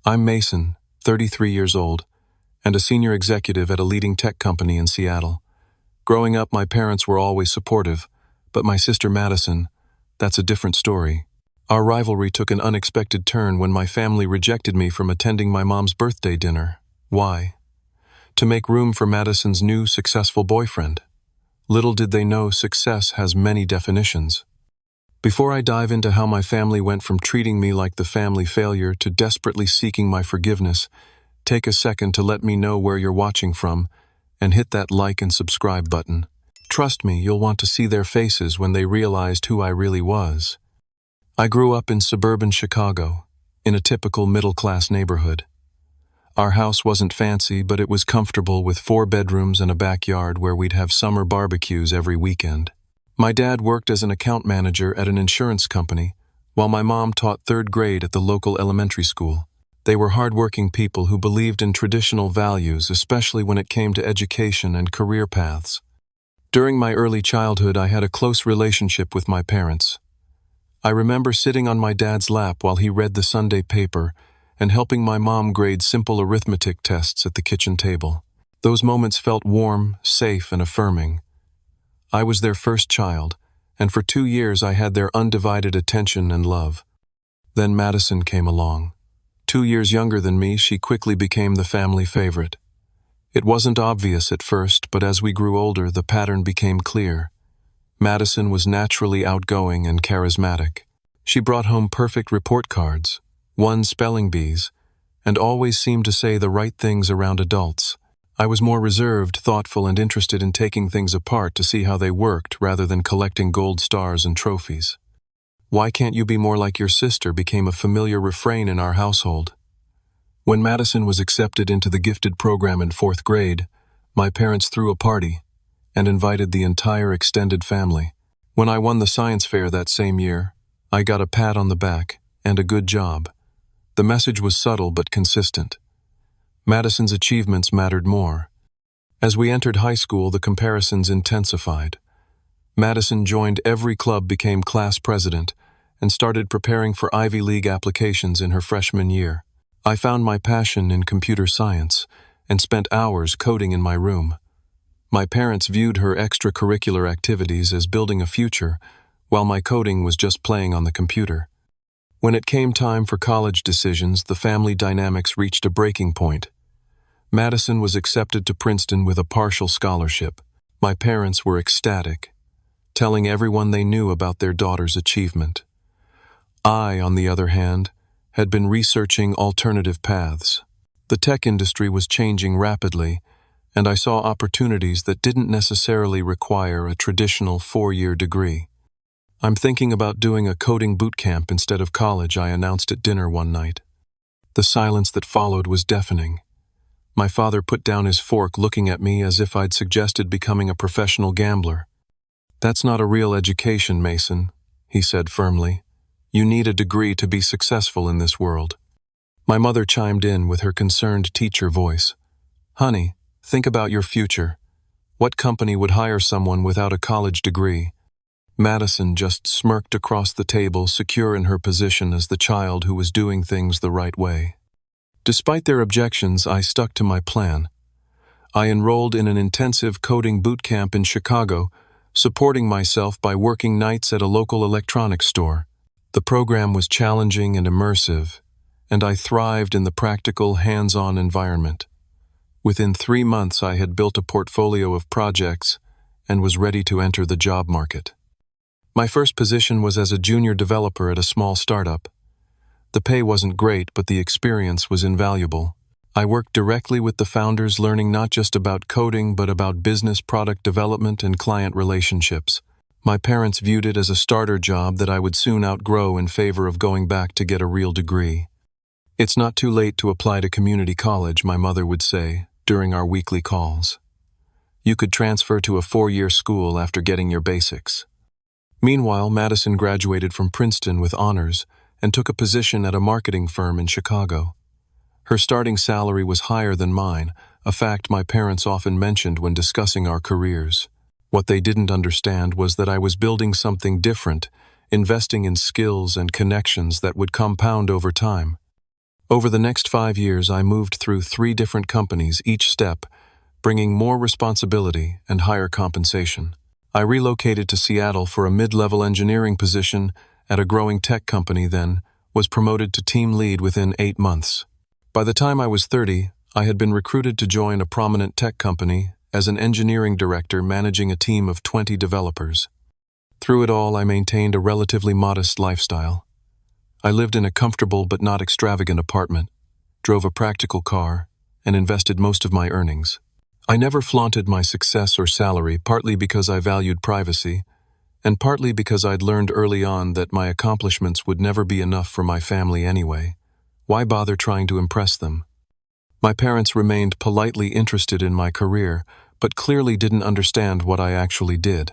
I'm Mason, 33 years old, and a senior executive at a leading tech company in Seattle. Growing up, my parents were always supportive, but my sister Madison, that's a different story. Our rivalry took an unexpected turn when my family rejected me from attending my mom's birthday dinner. Why? To make room for Madison's new successful boyfriend. Little did they know success has many definitions. Before I dive into how my family went from treating me like the family failure to desperately seeking my forgiveness, take a second to let me know where you're watching from and hit that like and subscribe button. Trust me, you'll want to see their faces when they realized who I really was. I grew up in suburban Chicago, in a typical middle-class neighborhood. Our house wasn't fancy, but it was comfortable with 4 bedrooms and a backyard where we'd have summer barbecues every weekend. My dad worked as an account manager at an insurance company, while my mom taught 3rd grade at the local elementary school. They were hardworking people who believed in traditional values, especially when it came to education and career paths. During my early childhood, I had a close relationship with my parents. I remember sitting on my dad's lap while he read the Sunday paper and helping my mom grade simple arithmetic tests at the kitchen table. Those moments felt warm, safe, and affirming. I was their first child, and for 2 years I had their undivided attention and love. Then Madison came along. 2 years younger than me, she quickly became the family favorite. It wasn't obvious at first, but as we grew older, the pattern became clear. Madison was naturally outgoing and charismatic. She brought home perfect report cards, won spelling bees, and always seemed to say the right things around adults. I was more reserved, thoughtful, and interested in taking things apart to see how they worked rather than collecting gold stars and trophies. "Why can't you be more like your sister?" became a familiar refrain in our household. When Madison was accepted into the gifted program in 4th grade, my parents threw a party and invited the entire extended family. When I won the science fair that same year, I got a pat on the back and a good job. The message was subtle but consistent. Madison's achievements mattered more. As we entered high school, the comparisons intensified. Madison joined every club, became class president, and started preparing for Ivy League applications in her freshman year. I found my passion in computer science and spent hours coding in my room. My parents viewed her extracurricular activities as building a future, while my coding was just playing on the computer. When it came time for college decisions, the family dynamics reached a breaking point. Madison was accepted to Princeton with a partial scholarship. My parents were ecstatic, telling everyone they knew about their daughter's achievement. I, on the other hand, had been researching alternative paths. The tech industry was changing rapidly, and I saw opportunities that didn't necessarily require a traditional 4-year degree. "I'm thinking about doing a coding boot camp instead of college," I announced at dinner one night. The silence that followed was deafening. My father put down his fork, looking at me as if I'd suggested becoming a professional gambler. "That's not a real education, Mason," he said firmly. "You need a degree to be successful in this world." My mother chimed in with her concerned teacher voice. "Honey, think about your future. What company would hire someone without a college degree?" Madison just smirked across the table, secure in her position as the child who was doing things the right way. Despite their objections, I stuck to my plan. I enrolled in an intensive coding boot camp in Chicago, supporting myself by working nights at a local electronics store. The program was challenging and immersive, and I thrived in the practical, hands-on environment. Within 3 months, I had built a portfolio of projects and was ready to enter the job market. My first position was as a junior developer at a small startup. The pay wasn't great, but the experience was invaluable. I worked directly with the founders, learning not just about coding, but about business, product development, and client relationships. My parents viewed it as a starter job that I would soon outgrow in favor of going back to get a real degree. "It's not too late to apply to community college," my mother would say during our weekly calls. "You could transfer to a 4-year school after getting your basics." Meanwhile, Madison graduated from Princeton with honors and took a position at a marketing firm in Chicago. Her starting salary was higher than mine, a fact my parents often mentioned when discussing our careers. What they didn't understand was that I was building something different, investing in skills and connections that would compound over time. Over the next 5 years, I moved through 3 different companies, each step bringing more responsibility and higher compensation. I relocated to Seattle for a mid-level engineering position at a growing tech company, then was promoted to team lead within 8 months. By the time I was 30, I had been recruited to join a prominent tech company as an engineering director managing a team of 20 developers. Through it all, I maintained a relatively modest lifestyle. I lived in a comfortable but not extravagant apartment, drove a practical car, and invested most of my earnings. I never flaunted my success or salary, partly because I valued privacy, and partly because I'd learned early on that my accomplishments would never be enough for my family anyway. Why bother trying to impress them? My parents remained politely interested in my career, but clearly didn't understand what I actually did.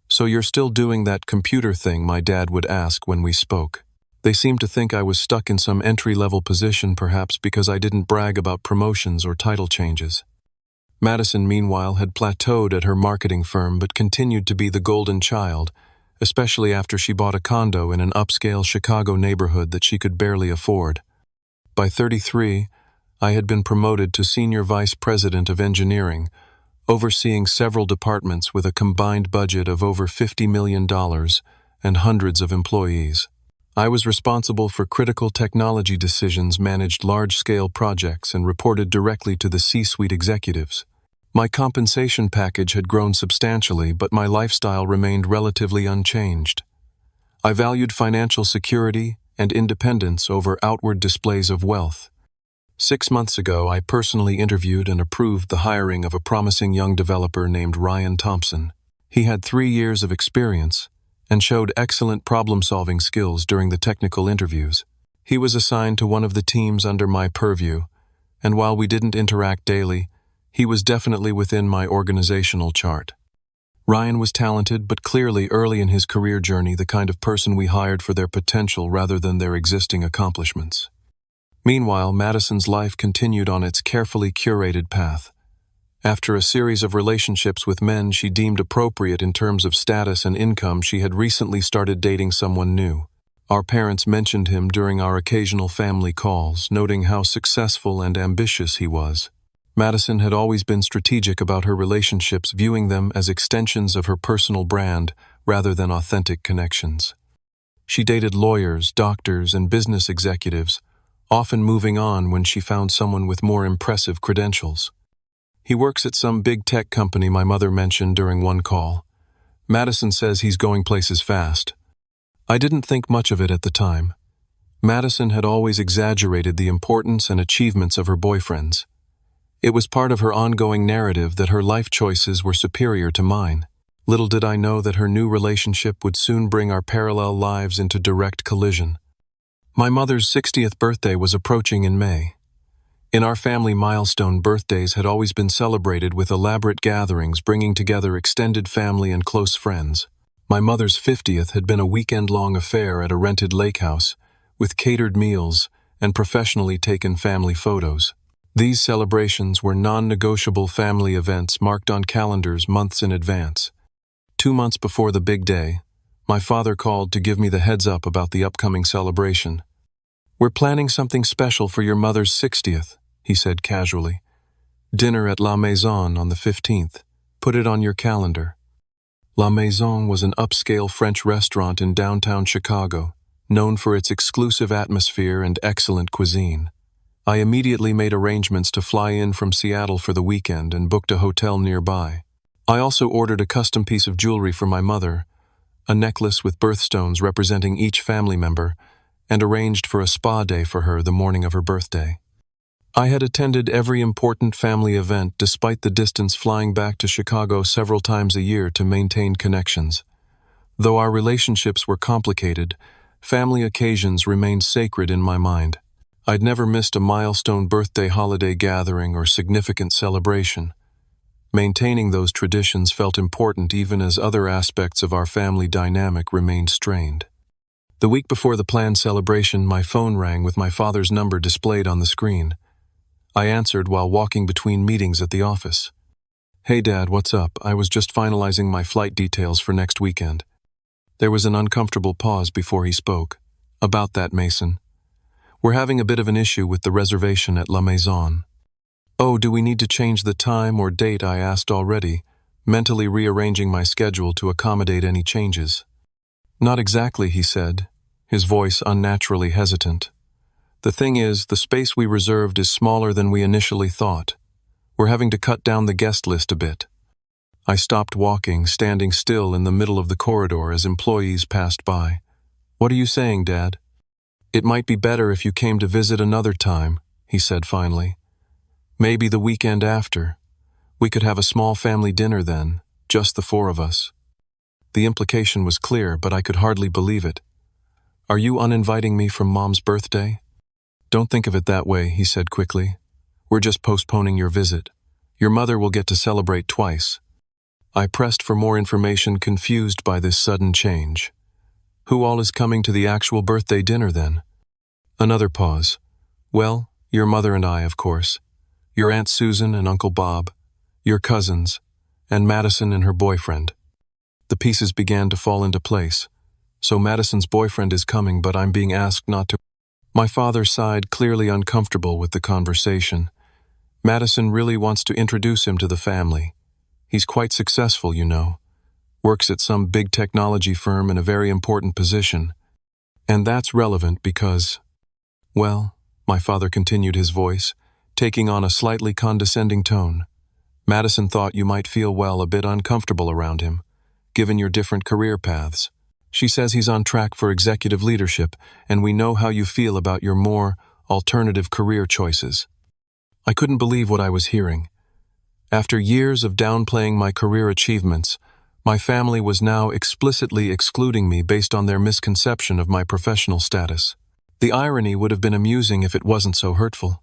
"So you're still doing that computer thing?" my dad would ask when we spoke. They seemed to think I was stuck in some entry-level position, perhaps because I didn't brag about promotions or title changes. Madison, meanwhile, had plateaued at her marketing firm but continued to be the golden child, especially after she bought a condo in an upscale Chicago neighborhood that she could barely afford. By 33, I had been promoted to Senior Vice President of Engineering, overseeing several departments with a combined budget of over $50 million and hundreds of employees. I was responsible for critical technology decisions, managed large-scale projects, and reported directly to the C-suite executives. My compensation package had grown substantially, but my lifestyle remained relatively unchanged. I valued financial security and independence over outward displays of wealth. 6 months ago, I personally interviewed and approved the hiring of a promising young developer named Ryan Thompson. He had 3 years of experience and showed excellent problem-solving skills during the technical interviews. He was assigned to one of the teams under my purview, and while we didn't interact daily, he was definitely within my organizational chart. Ryan was talented, but clearly early in his career journey, the kind of person we hired for their potential rather than their existing accomplishments. Meanwhile, Madison's life continued on its carefully curated path. After a series of relationships with men she deemed appropriate in terms of status and income, she had recently started dating someone new. Our parents mentioned him during our occasional family calls, noting how successful and ambitious he was. Madison had always been strategic about her relationships, viewing them as extensions of her personal brand rather than authentic connections. She dated lawyers, doctors, and business executives, often moving on when she found someone with more impressive credentials. "He works at some big tech company," my mother mentioned during one call. "Madison says he's going places fast." I didn't think much of it at the time. Madison had always exaggerated the importance and achievements of her boyfriends. It was part of her ongoing narrative that her life choices were superior to mine. Little did I know that her new relationship would soon bring our parallel lives into direct collision. My mother's 60th birthday was approaching in May. In our family, milestone birthdays had always been celebrated with elaborate gatherings bringing together extended family and close friends. My mother's 50th had been a weekend-long affair at a rented lake house, with catered meals and professionally taken family photos. These celebrations were non-negotiable family events marked on calendars months in advance. 2 months before the big day, my father called to give me the heads-up about the upcoming celebration. "We're planning something special for your mother's 60th, he said casually. "Dinner at La Maison on the 15th. Put it on your calendar." La Maison was an upscale French restaurant in downtown Chicago, known for its exclusive atmosphere and excellent cuisine. I immediately made arrangements to fly in from Seattle for the weekend and booked a hotel nearby. I also ordered a custom piece of jewelry for my mother, a necklace with birthstones representing each family member, and arranged for a spa day for her the morning of her birthday. I had attended every important family event despite the distance, flying back to Chicago several times a year to maintain connections. Though our relationships were complicated, family occasions remained sacred in my mind. I'd never missed a milestone birthday, holiday gathering, or significant celebration. Maintaining those traditions felt important even as other aspects of our family dynamic remained strained. The week before the planned celebration, my phone rang with my father's number displayed on the screen. I answered while walking between meetings at the office. "Hey Dad, what's up? I was just finalizing my flight details for next weekend." There was an uncomfortable pause before he spoke. "About that, Mason. We're having a bit of an issue with the reservation at La Maison. Oh, do we need to change the time or date? I asked already, mentally rearranging my schedule to accommodate any changes. Not exactly, he said, his voice unnaturally hesitant. The thing is, the space we reserved is smaller than we initially thought. We're having to cut down the guest list a bit. I stopped walking, standing still in the middle of the corridor as employees passed by. What are you saying, Dad? It might be better if you came to visit another time, he said finally. Maybe the weekend after. We could have a small family dinner then, just the four of us. The implication was clear, but I could hardly believe it. Are you uninviting me from Mom's birthday? Don't think of it that way, he said quickly. We're just postponing your visit. Your mother will get to celebrate twice. I pressed for more information, confused by this sudden change. Who all is coming to the actual birthday dinner then? Another pause. Well, your mother and I, of course. Your Aunt Susan and Uncle Bob. Your cousins. And Madison and her boyfriend. The pieces began to fall into place. So Madison's boyfriend is coming, but I'm being asked not to. My father sighed, clearly uncomfortable with the conversation. Madison really wants to introduce him to the family. He's quite successful, you know. Works at some big technology firm in a very important position. And that's relevant because, well, my father continued, his voice, taking on a slightly condescending tone. Madison thought you might feel, well, a bit uncomfortable around him, given your different career paths. She says he's on track for executive leadership, and we know how you feel about your more alternative career choices. I couldn't believe what I was hearing. After years of downplaying my career achievements, my family was now explicitly excluding me based on their misconception of my professional status. The irony would have been amusing if it wasn't so hurtful.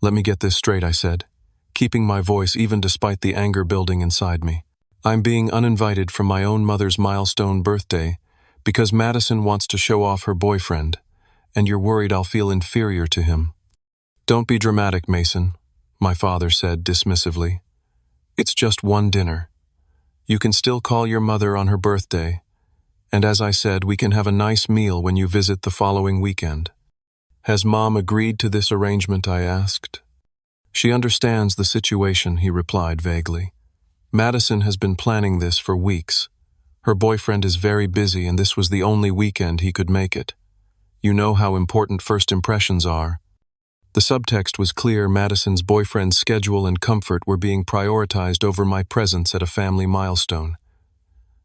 Let me get this straight, I said, keeping my voice even despite the anger building inside me. I'm being uninvited from my own mother's milestone birthday because Madison wants to show off her boyfriend, and you're worried I'll feel inferior to him. Don't be dramatic, Mason, my father said dismissively. It's just one dinner. You can still call your mother on her birthday, and as I said, we can have a nice meal when you visit the following weekend. Has Mom agreed to this arrangement? I asked. She understands the situation, he replied vaguely. Madison has been planning this for weeks. Her boyfriend is very busy, and this was the only weekend he could make it. You know how important first impressions are. The subtext was clear. Madison's boyfriend's schedule and comfort were being prioritized over my presence at a family milestone.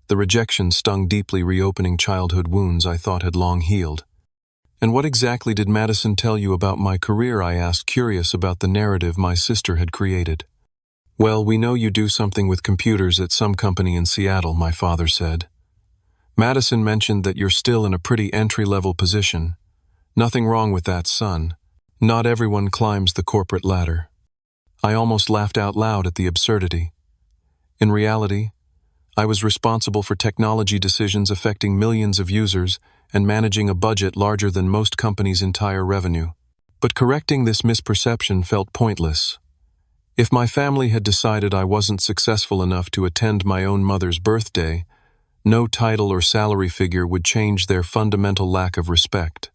The rejection stung deeply, reopening childhood wounds I thought had long healed. And what exactly did Madison tell you about my career? I asked, curious about the narrative my sister had created. Well, we know you do something with computers at some company in Seattle, my father said. Madison mentioned that you're still in a pretty entry-level position. Nothing wrong with that, son. Not everyone climbs the corporate ladder. I almost laughed out loud at the absurdity. In reality, I was responsible for technology decisions affecting millions of users and managing a budget larger than most companies' entire revenue. But correcting this misperception felt pointless. If my family had decided I wasn't successful enough to attend my own mother's birthday, no title or salary figure would change their fundamental lack of respect.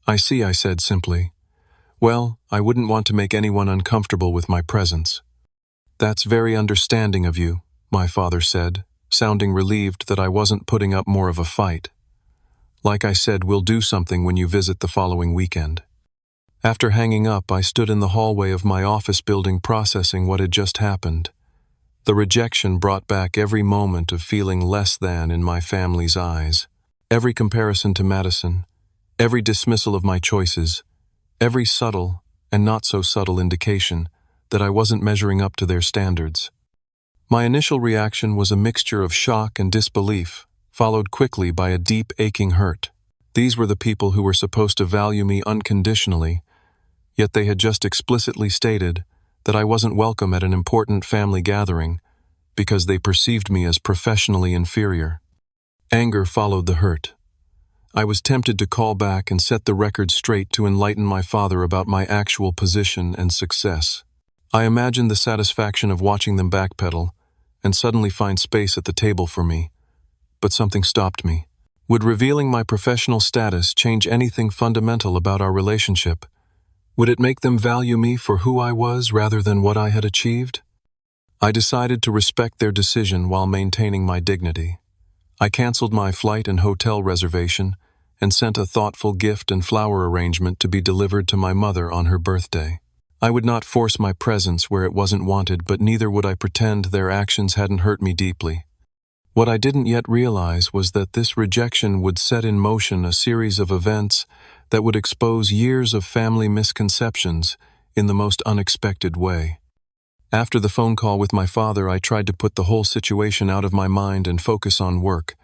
I see, I said simply. Well, I wouldn't want to make anyone uncomfortable with my presence. That's very understanding of you, my father said, sounding relieved that I wasn't putting up more of a fight. Like I said, we'll do something when you visit the following weekend. After hanging up, I stood in the hallway of my office building, processing what had just happened. The rejection brought back every moment of feeling less than in my family's eyes. Every comparison to Madison, every dismissal of my choices, every subtle and not so subtle indication that I wasn't measuring up to their standards. My initial reaction was a mixture of shock and disbelief, followed quickly by a deep, aching hurt. These were the people who were supposed to value me unconditionally, yet they had just explicitly stated that I wasn't welcome at an important family gathering because they perceived me as professionally inferior. Anger followed the hurt. I was tempted to call back and set the record straight to enlighten my father about my actual position and success. I imagined the satisfaction of watching them backpedal and suddenly find space at the table for me, but something stopped me. Would revealing my professional status change anything fundamental about our relationship? Would it make them value me for who I was rather than what I had achieved? I decided to respect their decision while maintaining my dignity. I canceled my flight and hotel reservation and sent a thoughtful gift and flower arrangement to be delivered to my mother on her birthday. I would not force my presence where it wasn't wanted, but neither would I pretend their actions hadn't hurt me deeply. What I didn't yet realize was that this rejection would set in motion a series of events that would expose years of family misconceptions in the most unexpected way. After the phone call with my father, I tried to put the whole situation out of my mind and focus on work,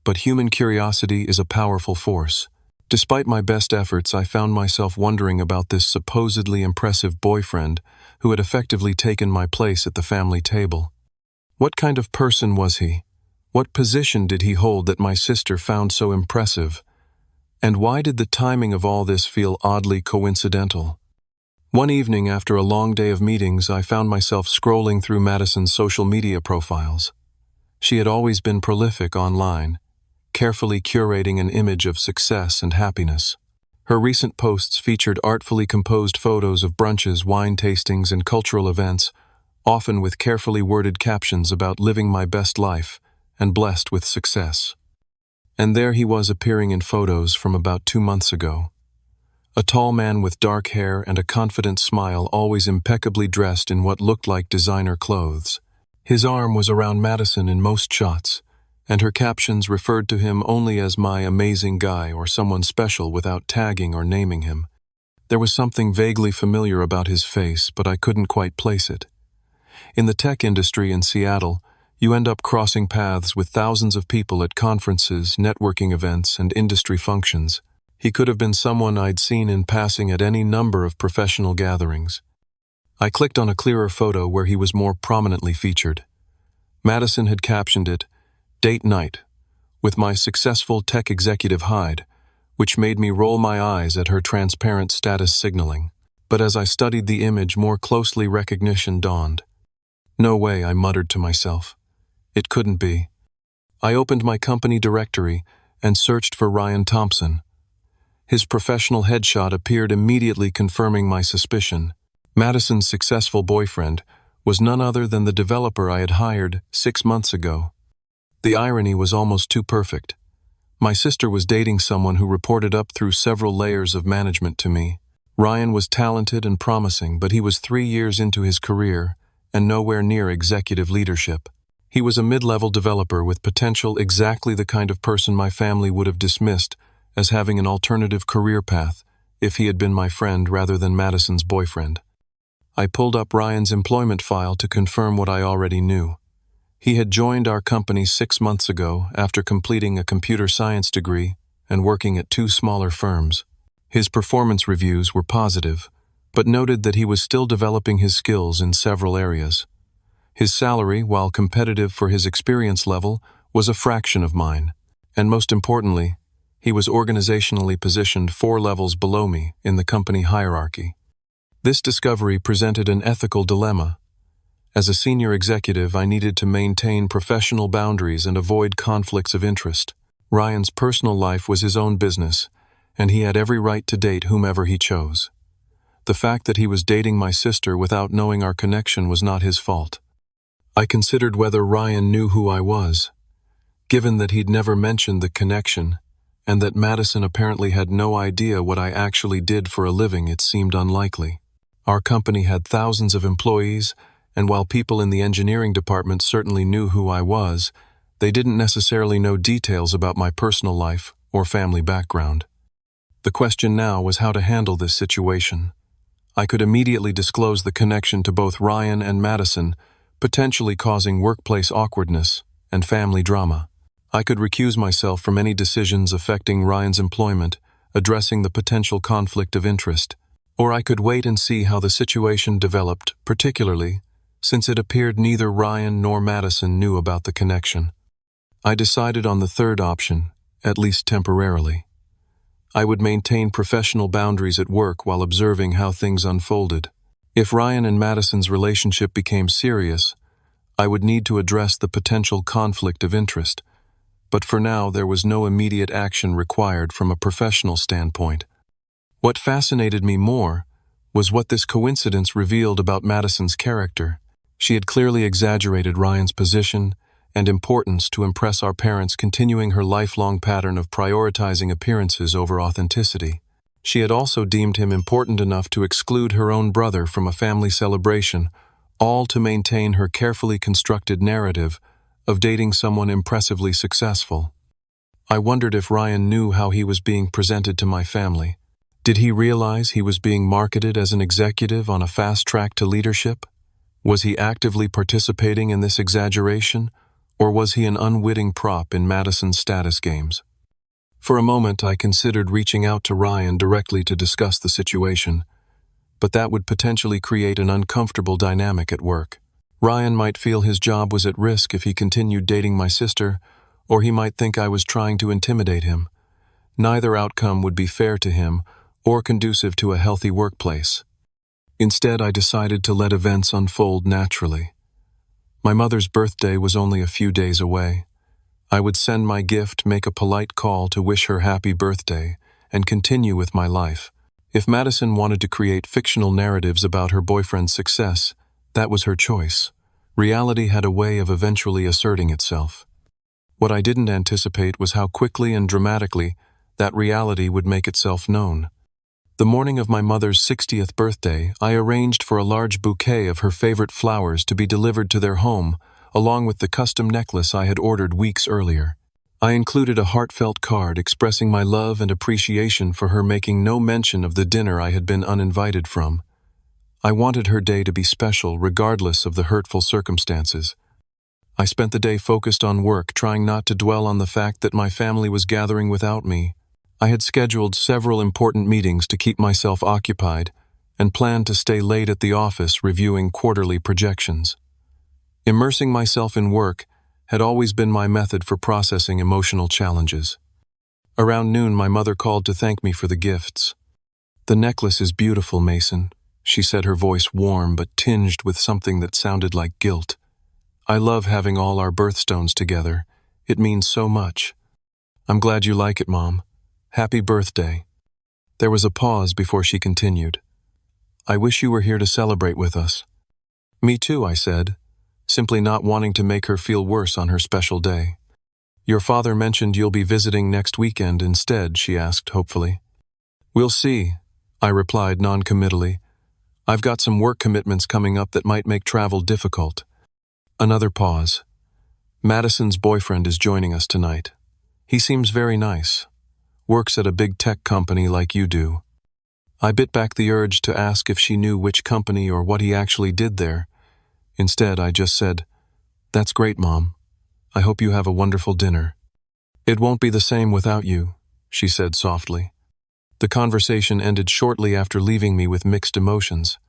but human curiosity is a powerful force. Despite my best efforts, I found myself wondering about this supposedly impressive boyfriend who had effectively taken my place at the family table. What kind of person was he? What position did he hold that my sister found so impressive? And why did the timing of all this feel oddly coincidental? One evening, after a long day of meetings, I found myself scrolling through Madison's social media profiles. She had always been prolific online, carefully curating an image of success and happiness. Her recent posts featured artfully composed photos of brunches, wine tastings, and cultural events, often with carefully worded captions about living my best life and blessed with success. And there he was appearing in photos from about 2 months ago. A tall man with dark hair and a confident smile, always impeccably dressed in what looked like designer clothes. His arm was around Madison in most shots, and her captions referred to him only as my amazing guy or someone special without tagging or naming him. There was something vaguely familiar about his face, but I couldn't quite place it. In the tech industry in Seattle, you end up crossing paths with thousands of people at conferences, networking events, and industry functions. He could have been someone I'd seen in passing at any number of professional gatherings. I clicked on a clearer photo where he was more prominently featured. Madison had captioned it, "Date Night," with my successful tech executive hide, which made me roll my eyes at her transparent status signaling. But as I studied the image more closely, recognition dawned. "No way," I muttered to myself. It couldn't be. I opened my company directory and searched for Ryan Thompson. His professional headshot appeared, immediately confirming my suspicion. Madison's successful boyfriend was none other than the developer I had hired 6 months ago. The irony was almost too perfect. My sister was dating someone who reported up through several layers of management to me. Ryan was talented and promising, but he was 3 years into his career and nowhere near executive leadership. He was a mid-level developer with potential, exactly the kind of person my family would have dismissed as having an alternative career path if he had been my friend rather than Madison's boyfriend. I pulled up Ryan's employment file to confirm what I already knew. He had joined our company 6 months ago after completing a computer science degree and working at 2 smaller firms. His performance reviews were positive, but noted that he was still developing his skills in several areas. His salary, while competitive for his experience level, was a fraction of mine, and most importantly, he was organizationally positioned 4 levels below me in the company hierarchy. This discovery presented an ethical dilemma. As a senior executive, I needed to maintain professional boundaries and avoid conflicts of interest. Ryan's personal life was his own business, and he had every right to date whomever he chose. The fact that he was dating my sister without knowing our connection was not his fault. I considered whether Ryan knew who I was. Given that he'd never mentioned the connection, and that Madison apparently had no idea what I actually did for a living, it seemed unlikely. Our company had thousands of employees, and while people in the engineering department certainly knew who I was, they didn't necessarily know details about my personal life or family background. The question now was how to handle this situation. I could immediately disclose the connection to both Ryan and Madison, potentially causing workplace awkwardness and family drama. I could recuse myself from any decisions affecting Ryan's employment, addressing the potential conflict of interest, or I could wait and see how the situation developed, particularly since it appeared neither Ryan nor Madison knew about the connection. I decided on the third option, at least temporarily. I would maintain professional boundaries at work while observing how things unfolded. If Ryan and Madison's relationship became serious, I would need to address the potential conflict of interest, but for now there was no immediate action required from a professional standpoint. What fascinated me more was what this coincidence revealed about Madison's character. She had clearly exaggerated Ryan's position and importance to impress our parents, continuing her lifelong pattern of prioritizing appearances over authenticity. She had also deemed him important enough to exclude her own brother from a family celebration, all to maintain her carefully constructed narrative of dating someone impressively successful. I wondered if Ryan knew how he was being presented to my family. Did he realize he was being marketed as an executive on a fast track to leadership? Was he actively participating in this exaggeration, or was he an unwitting prop in Madison's status games? For a moment, I considered reaching out to Ryan directly to discuss the situation, but that would potentially create an uncomfortable dynamic at work. Ryan might feel his job was at risk if he continued dating my sister, or he might think I was trying to intimidate him. Neither outcome would be fair to him or conducive to a healthy workplace. Instead, I decided to let events unfold naturally. My mother's birthday was only a few days away. I would send my gift, make a polite call to wish her happy birthday, and continue with my life. If Madison wanted to create fictional narratives about her boyfriend's success, that was her choice. Reality had a way of eventually asserting itself. What I didn't anticipate was how quickly and dramatically that reality would make itself known. The morning of my mother's 60th birthday, I arranged for a large bouquet of her favorite flowers to be delivered to their home, along with the custom necklace I had ordered weeks earlier. I included a heartfelt card expressing my love and appreciation for her, making no mention of the dinner I had been uninvited from. I wanted her day to be special regardless of the hurtful circumstances. I spent the day focused on work, trying not to dwell on the fact that my family was gathering without me. I had scheduled several important meetings to keep myself occupied and planned to stay late at the office reviewing quarterly projections. Immersing myself in work had always been my method for processing emotional challenges. Around noon, my mother called to thank me for the gifts. "The necklace is beautiful, Mason," she said, her voice warm but tinged with something that sounded like guilt. "I love having all our birthstones together. It means so much." "I'm glad you like it, Mom. Happy birthday." There was a pause before she continued. "I wish you were here to celebrate with us." "Me too," I said, simply not wanting to make her feel worse on her special day. "Your father mentioned you'll be visiting next weekend instead," she asked hopefully. "We'll see," I replied non-committally. "I've got some work commitments coming up that might make travel difficult." Another pause. "Madison's boyfriend is joining us tonight. He seems very nice. Works at a big tech company like you do." I bit back the urge to ask if she knew which company or what he actually did there. Instead, I just said, "That's great, Mom. I hope you have a wonderful dinner." "It won't be the same without you," she said softly. The conversation ended shortly after leaving me with mixed emotions.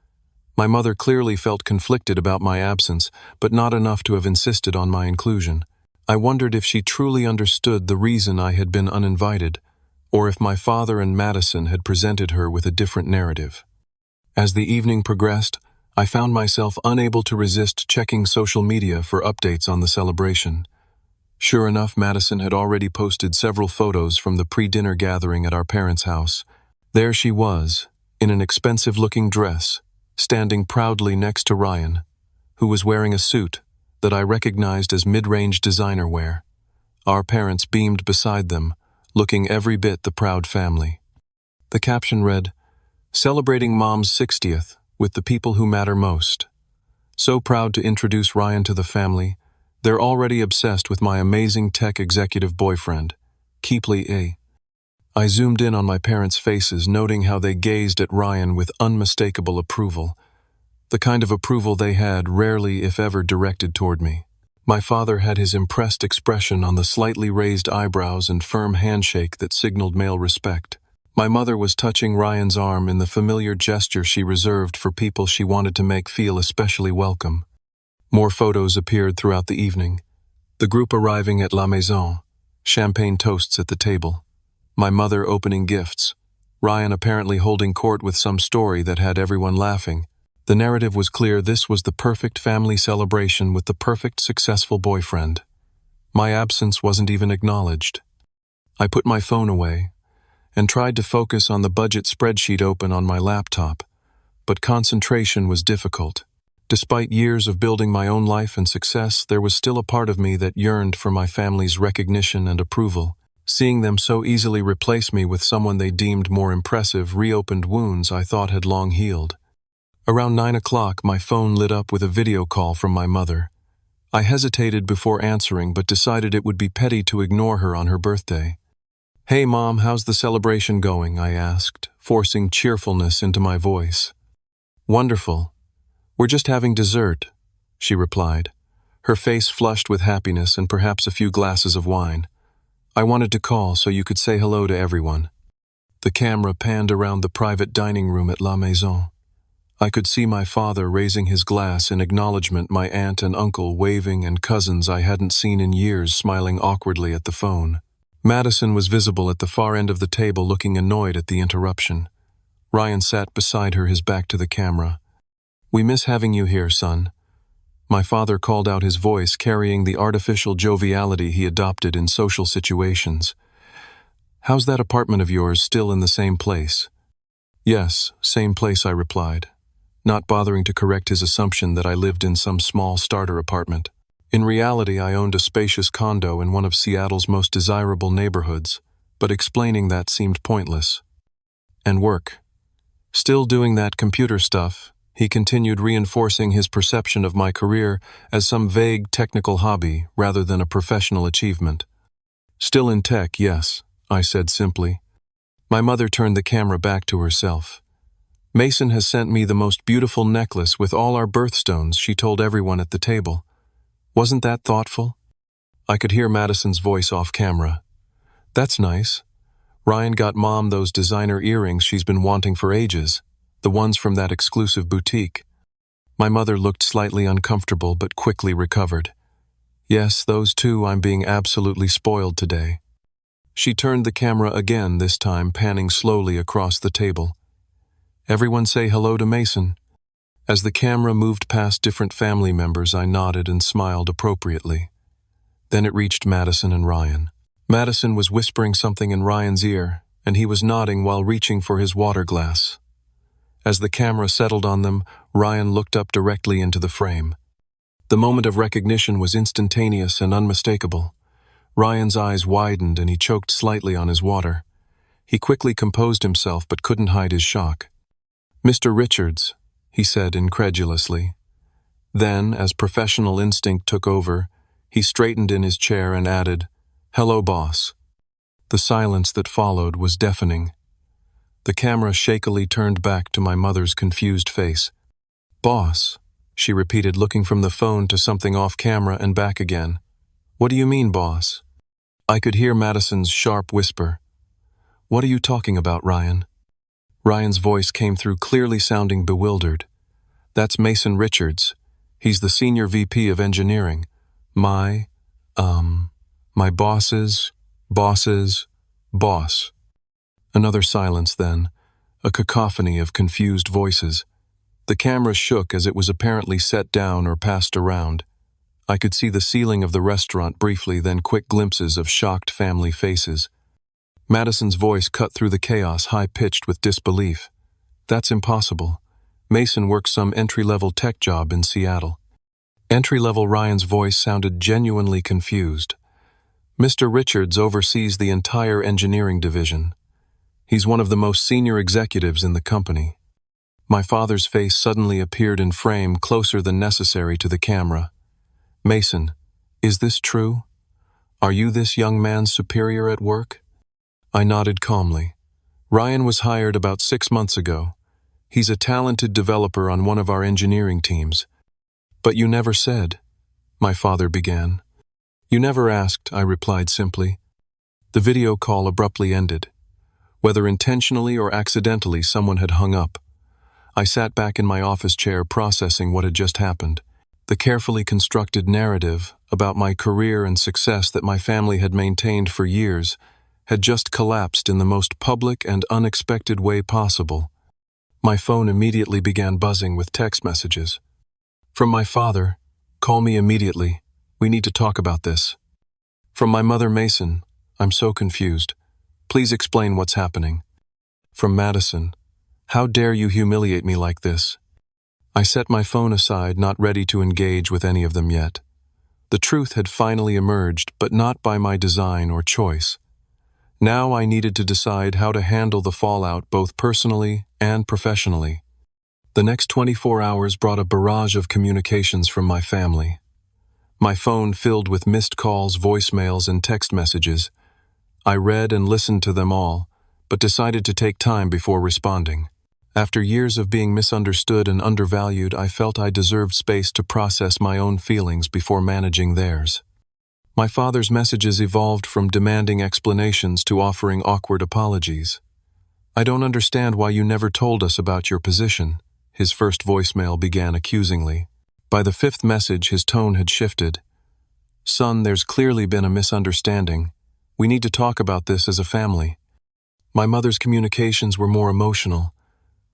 My mother clearly felt conflicted about my absence, but not enough to have insisted on my inclusion. I wondered if she truly understood the reason I had been uninvited, or if my father and Madison had presented her with a different narrative. As the evening progressed, I found myself unable to resist checking social media for updates on the celebration. Sure enough, Madison had already posted several photos from the pre-dinner gathering at our parents' house. There she was, in an expensive-looking dress, standing proudly next to Ryan, who was wearing a suit that I recognized as mid-range designer wear. Our parents beamed beside them, looking every bit the proud family. The caption read, "Celebrating Mom's 60th with the people who matter most. So proud to introduce Ryan to the family. They're already obsessed with my amazing tech executive boyfriend, Keeply A." I zoomed in on my parents' faces, noting how they gazed at Ryan with unmistakable approval, the kind of approval they had rarely, if ever, directed toward me. My father had his impressed expression on the slightly raised eyebrows and firm handshake that signaled male respect. My mother was touching Ryan's arm in the familiar gesture she reserved for people she wanted to make feel especially welcome. More photos appeared throughout the evening. The group arriving at La Maison, champagne toasts at the table, my mother opening gifts, Ryan apparently holding court with some story that had everyone laughing. The narrative was clear: this was the perfect family celebration with the perfect successful boyfriend. My absence wasn't even acknowledged. I put my phone away and tried to focus on the budget spreadsheet open on my laptop, but concentration was difficult. Despite years of building my own life and success, there was still a part of me that yearned for my family's recognition and approval. Seeing them so easily replace me with someone they deemed more impressive reopened wounds I thought had long healed. Around 9 o'clock, my phone lit up with a video call from my mother. I hesitated before answering, but decided it would be petty to ignore her on her birthday. "Hey, Mom, how's the celebration going?" I asked, forcing cheerfulness into my voice. "Wonderful. We're just having dessert," she replied, her face flushed with happiness and perhaps a few glasses of wine. "I wanted to call so you could say hello to everyone." The camera panned around the private dining room at La Maison. I could see my father raising his glass in acknowledgement, my aunt and uncle waving, and cousins I hadn't seen in years smiling awkwardly at the phone. Madison was visible at the far end of the table, looking annoyed at the interruption. Ryan sat beside her, his back to the camera. "We miss having you here, son." My father called out, his voice carrying the artificial joviality he adopted in social situations. "How's that apartment of yours, still in the same place?" "Yes, same place," I replied, not bothering to correct his assumption that I lived in some small starter apartment. In reality, I owned a spacious condo in one of Seattle's most desirable neighborhoods, but explaining that seemed pointless. "And work?" "Still doing that computer stuff," he continued, reinforcing his perception of my career as some vague technical hobby rather than a professional achievement. "Still in tech, yes," I said simply. My mother turned the camera back to herself. "Mason has sent me the most beautiful necklace with all our birthstones," she told everyone at the table. "Wasn't that thoughtful?" I could hear Madison's voice off camera. "That's nice. Ryan got Mom those designer earrings she's been wanting for ages, the ones from that exclusive boutique." My mother looked slightly uncomfortable but quickly recovered. "Yes, those too. I'm being absolutely spoiled today." She turned the camera again, this time panning slowly across the table. "Everyone say hello to Mason." As the camera moved past different family members, I nodded and smiled appropriately. Then it reached Madison and Ryan. Madison was whispering something in Ryan's ear, and he was nodding while reaching for his water glass. As the camera settled on them, Ryan looked up directly into the frame. The moment of recognition was instantaneous and unmistakable. Ryan's eyes widened and he choked slightly on his water. He quickly composed himself but couldn't hide his shock. "Mr. Richards," he said incredulously. Then, as professional instinct took over, he straightened in his chair and added, "Hello, boss." The silence that followed was deafening. The camera shakily turned back to my mother's confused face. "Boss," she repeated, looking from the phone to something off camera and back again. "What do you mean, boss?" I could hear Madison's sharp whisper. "What are you talking about, Ryan?" Ryan's voice came through, clearly sounding bewildered. "That's Mason Richards. He's the senior VP of engineering. My boss's boss." Another silence then, a cacophony of confused voices. The camera shook as it was apparently set down or passed around. I could see the ceiling of the restaurant briefly, then quick glimpses of shocked family faces. Madison's voice cut through the chaos, high-pitched with disbelief. "That's impossible. Mason works some entry-level tech job in Seattle." Entry-level? Ryan's voice sounded genuinely confused. "Mr. Richards oversees the entire engineering division. He's one of the most senior executives in the company." My father's face suddenly appeared in frame, closer than necessary to the camera. "Mason, is this true? Are you this young man's superior at work?" I nodded calmly. "Ryan was hired about 6 months ago. He's a talented developer on one of our engineering teams." "But you never said," my father began. "You never asked," I replied simply. The video call abruptly ended. Whether intentionally or accidentally, someone had hung up. I sat back in my office chair, processing what had just happened. The carefully constructed narrative about my career and success that my family had maintained for years had just collapsed in the most public and unexpected way possible. My phone immediately began buzzing with text messages. From my father, "Call me immediately. We need to talk about this." From my mother, Mason. I'm so confused. Please explain what's happening. From Madison. How dare you humiliate me like this? I set my phone aside, not ready to engage with any of them yet. The truth had finally emerged, but not by my design or choice. Now I needed to decide how to handle the fallout both personally and professionally. The next 24 hours brought a barrage of communications from my family. My phone filled with missed calls, voicemails, and text messages. I read and listened to them all, but decided to take time before responding. After years of being misunderstood and undervalued, I felt I deserved space to process my own feelings before managing theirs. My father's messages evolved from demanding explanations to offering awkward apologies. I don't understand why you never told us about your position, his first voicemail began accusingly. By the fifth message, his tone had shifted. Son, there's clearly been a misunderstanding. We need to talk about this as a family. My mother's communications were more emotional.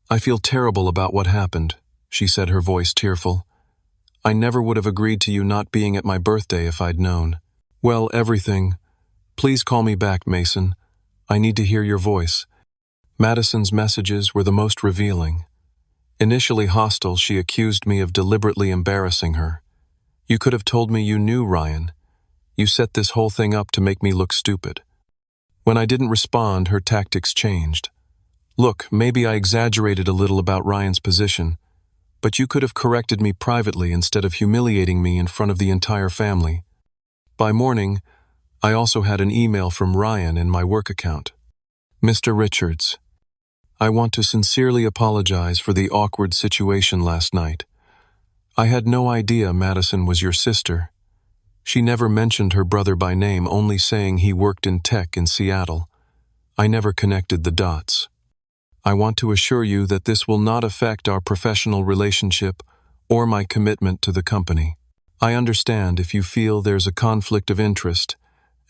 I feel terrible about what happened, she said, her voice tearful. I never would have agreed to you not being at my birthday if I'd known. Well, everything. Please call me back, Mason. I need to hear your voice. Madison's messages were the most revealing. Initially hostile, she accused me of deliberately embarrassing her. You could have told me you knew Ryan. You set this whole thing up to make me look stupid. When I didn't respond, her tactics changed. Look, maybe I exaggerated a little about Ryan's position, but you could have corrected me privately instead of humiliating me in front of the entire family. By morning, I also had an email from Ryan in my work account. Mr. Richards, I want to sincerely apologize for the awkward situation last night. I had no idea Madison was your sister. She never mentioned her brother by name, only saying he worked in tech in Seattle. I never connected the dots. I want to assure you that this will not affect our professional relationship or my commitment to the company. I understand if you feel there's a conflict of interest,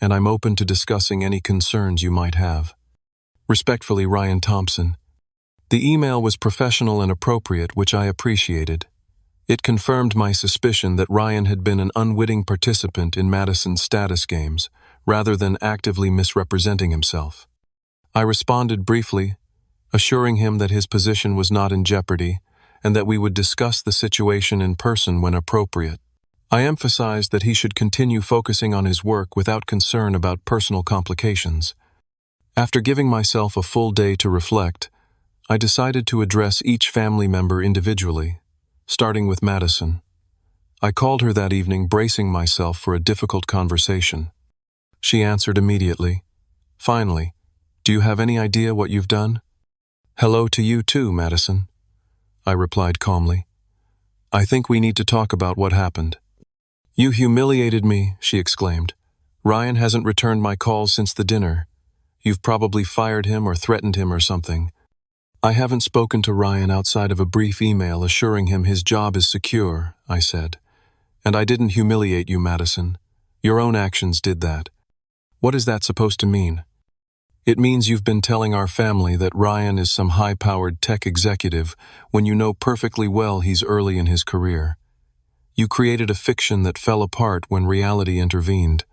and I'm open to discussing any concerns you might have. Respectfully, Ryan Thompson. The email was professional and appropriate, which I appreciated. It confirmed my suspicion that Ryan had been an unwitting participant in Madison's status games, rather than actively misrepresenting himself. I responded briefly, assuring him that his position was not in jeopardy and that we would discuss the situation in person when appropriate. I emphasized that he should continue focusing on his work without concern about personal complications. After giving myself a full day to reflect, I decided to address each family member individually, starting with Madison. I called her that evening, bracing myself for a difficult conversation. She answered immediately. Finally, do you have any idea what you've done? Hello to you too, Madison, I replied calmly. I think we need to talk about what happened. You humiliated me, she exclaimed. Ryan hasn't returned my calls since the dinner. You've probably fired him or threatened him or something. I haven't spoken to Ryan outside of a brief email assuring him his job is secure, I said. And I didn't humiliate you, Madison. Your own actions did that. What is that supposed to mean? It means you've been telling our family that Ryan is some high-powered tech executive when you know perfectly well he's early in his career. You created a fiction that fell apart when reality intervened.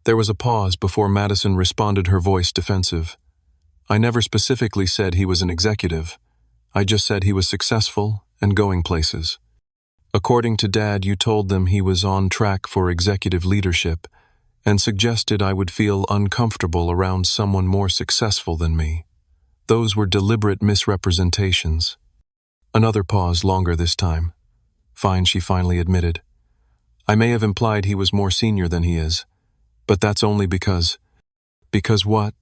There was a pause before Madison responded, her voice defensive. I never specifically said he was an executive. I just said he was successful and going places. According to Dad, you told them he was on track for executive leadership and suggested I would feel uncomfortable around someone more successful than me. Those were deliberate misrepresentations. Another pause, longer this time. Fine, she finally admitted. I may have implied he was more senior than he is, but that's only because... Because what?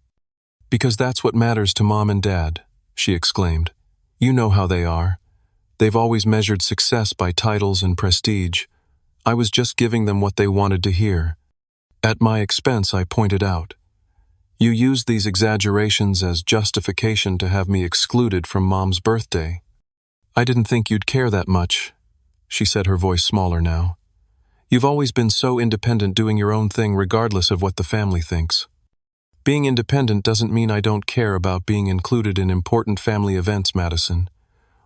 Because that's what matters to Mom and Dad, she exclaimed. You know how they are. They've always measured success by titles and prestige. I was just giving them what they wanted to hear. At my expense, I pointed out. You used these exaggerations as justification to have me excluded from Mom's birthday. I didn't think you'd care that much, she said, her voice smaller now. You've always been so independent, doing your own thing regardless of what the family thinks. Being independent doesn't mean I don't care about being included in important family events, Madison,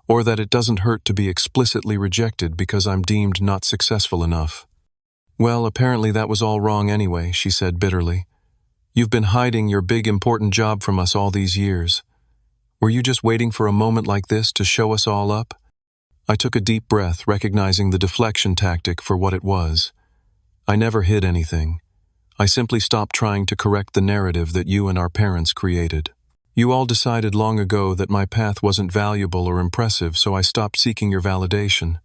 or that it doesn't hurt to be explicitly rejected because I'm deemed not successful enough. Well, apparently that was all wrong anyway, she said bitterly. You've been hiding your big important job from us all these years. Were you just waiting for a moment like this to show us all up? I took a deep breath, recognizing the deflection tactic for what it was. I never hid anything. I simply stopped trying to correct the narrative that you and our parents created. You all decided long ago that my path wasn't valuable or impressive, so I stopped seeking your validation.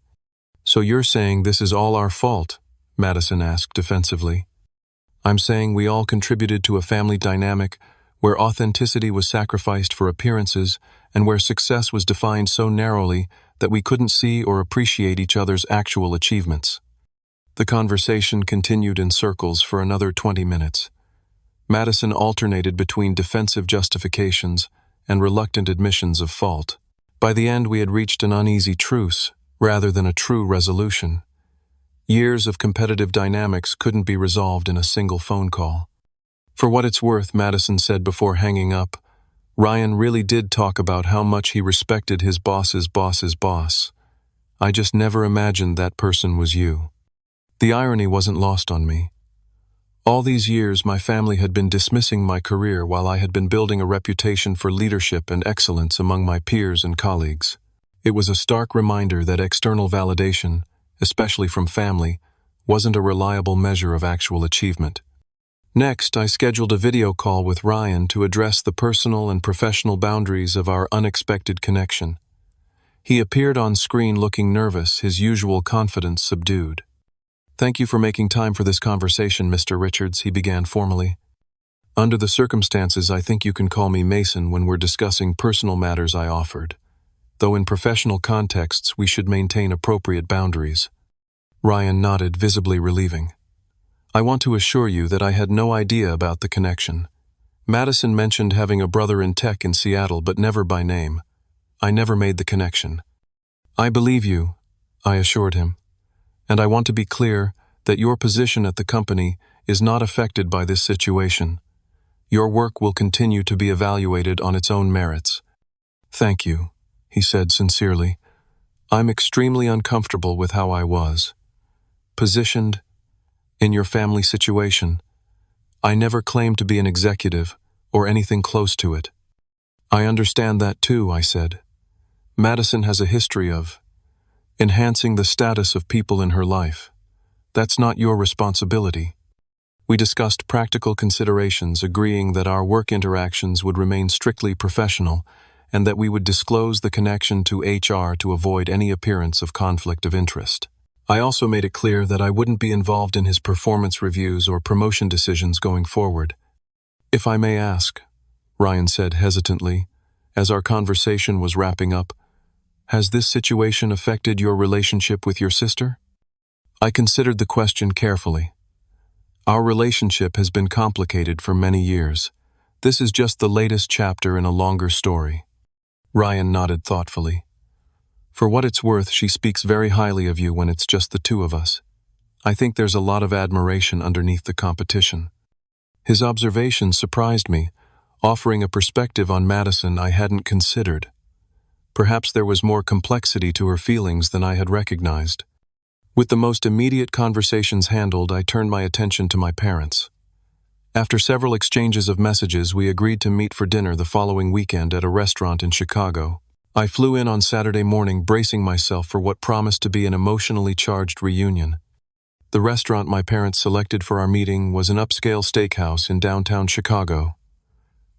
So you're saying this is all our fault? Madison asked defensively. I'm saying we all contributed to a family dynamic where authenticity was sacrificed for appearances and where success was defined so narrowly that we couldn't see or appreciate each other's actual achievements. The conversation continued in circles for another 20 minutes. Madison alternated between defensive justifications and reluctant admissions of fault. By the end, we had reached an uneasy truce rather than a true resolution. Years of competitive dynamics couldn't be resolved in a single phone call. For what it's worth, Madison said before hanging up, Ryan really did talk about how much he respected his boss's boss's boss. I just never imagined that person was you. The irony wasn't lost on me. All these years, my family had been dismissing my career while I had been building a reputation for leadership and excellence among my peers and colleagues. It was a stark reminder that external validation, especially from family, wasn't a reliable measure of actual achievement. Next, I scheduled a video call with Ryan to address the personal and professional boundaries of our unexpected connection. He appeared on screen looking nervous, his usual confidence subdued. Thank you for making time for this conversation, Mr. Richards, he began formally. Under the circumstances, I think you can call me Mason when we're discussing personal matters, I offered. Though in professional contexts, we should maintain appropriate boundaries. Ryan nodded, visibly relieving. I want to assure you that I had no idea about the connection. Madison mentioned having a brother in tech in Seattle, but never by name. I never made the connection. I believe you, I assured him. And I want to be clear that your position at the company is not affected by this situation. Your work will continue to be evaluated on its own merits. Thank you, he said sincerely. I'm extremely uncomfortable with how I was positioned in your family situation. I never claimed to be an executive or anything close to it. I understand that too, I said. Madison has a history of enhancing the status of people in her life. That's not your responsibility. We discussed practical considerations, agreeing that our work interactions would remain strictly professional and that we would disclose the connection to HR to avoid any appearance of conflict of interest. I also made it clear that I wouldn't be involved in his performance reviews or promotion decisions going forward. If I may ask, Ryan said hesitantly, as our conversation was wrapping up, has this situation affected your relationship with your sister? I considered the question carefully. Our relationship has been complicated for many years. This is just the latest chapter in a longer story. Ryan nodded thoughtfully. For what it's worth, she speaks very highly of you when it's just the two of us. I think there's a lot of admiration underneath the competition. His observation surprised me, offering a perspective on Madison I hadn't considered. Perhaps there was more complexity to her feelings than I had recognized. With the most immediate conversations handled, I turned my attention to my parents. After several exchanges of messages, we agreed to meet for dinner the following weekend at a restaurant in Chicago. I flew in on Saturday morning, bracing myself for what promised to be an emotionally charged reunion. The restaurant my parents selected for our meeting was an upscale steakhouse in downtown Chicago.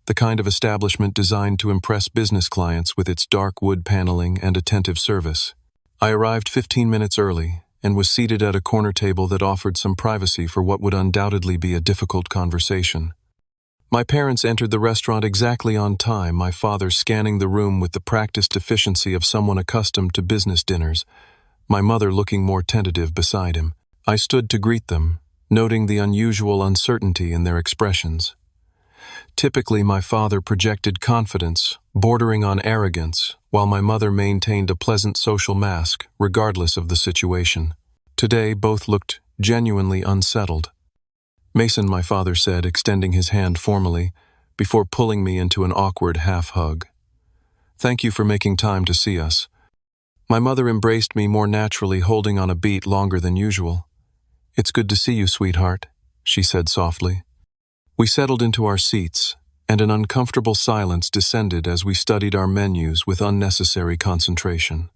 The kind of establishment designed to impress business clients with its dark wood paneling and attentive service. I arrived 15 minutes early and was seated at a corner table that offered some privacy for what would undoubtedly be a difficult conversation. My parents entered the restaurant exactly on time, my father scanning the room with the practiced efficiency of someone accustomed to business dinners, my mother looking more tentative beside him. I stood to greet them, noting the unusual uncertainty in their expressions. Typically, my father projected confidence, bordering on arrogance, while my mother maintained a pleasant social mask, regardless of the situation. Today, both looked genuinely unsettled. Mason, my father said, extending his hand formally, before pulling me into an awkward half-hug. Thank you for making time to see us. My mother embraced me more naturally, holding on a beat longer than usual. "It's good to see you, sweetheart," she said softly. We settled into our seats, and an uncomfortable silence descended as we studied our menus with unnecessary concentration.